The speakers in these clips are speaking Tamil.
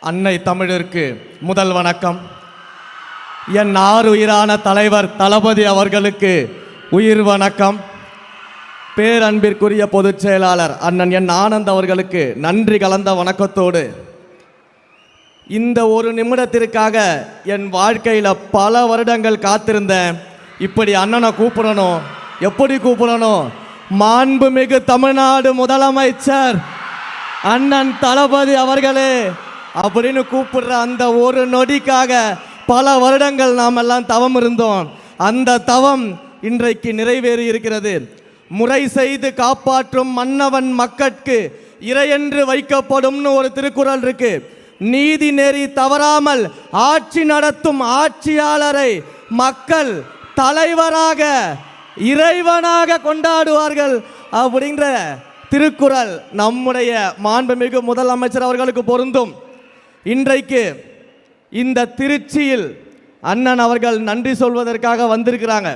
அன்னை தமிழிற்கு முதல் வணக்கம். என் ஆருயிரான தலைவர் தளபதி அவர்களுக்கு உயிர் வணக்கம். பேரன்பிற்குரிய பொதுச் செயலாளர் அண்ணன் என் ஆனந்த் அவர்களுக்கு நன்றி கலந்த வணக்கத்தோடு, இந்த ஒரு நிமிடத்திற்காக என் வாழ்க்கையில் பல வருடங்கள் காத்திருந்தேன். இப்படி அண்ணனை கூப்பிடணும், எப்படி கூப்பிடணும், மாண்புமிகு தமிழ்நாடு முதலமைச்சர் அண்ணன் தளபதி அவர்களே அப்படின்னு கூப்பிடுற அந்த ஒரு நொடிக்காக பல வருடங்கள் நாம் எல்லாம் தவம் இருந்தோம். அந்த தவம் இன்றைக்கு நிறைவேறி இருக்கிறது. முறை செய்து காப்பாற்றும் மன்னவன் மக்கட்கு இறையென்று வைக்கப்படும்னு ஒரு திருக்குறள் இருக்கு. நீதி நெறி தவறாமல் ஆட்சி நடத்தும் ஆட்சியாளரை மக்கள் தலைவராக இறைவனாக கொண்டாடுவார்கள் அப்படின்ற திருக்குறள் நம்முடைய மாண்புமிகு முதலமைச்சர் அவர்களுக்கு பொருந்தும். இன்றைக்கு இந்த திருச்சியில் அண்ணன் அவர்கள் நன்றி சொல்வதற்காக வந்திருக்கிறாங்க.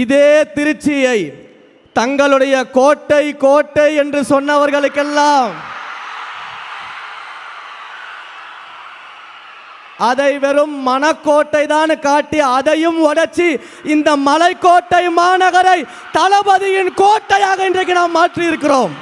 இதே திருச்சியை தங்களுடைய கோட்டை கோட்டை என்று சொன்னவர்களுக்கெல்லாம் அதை வெறும் மனக்கோட்டை தான் காட்டி அதையும் உடைச்சி இந்த மலைக்கோட்டை மாநகரை தளபதியின் கோட்டையாக இன்றைக்கு நாம் மாற்றி இருக்கிறோம்.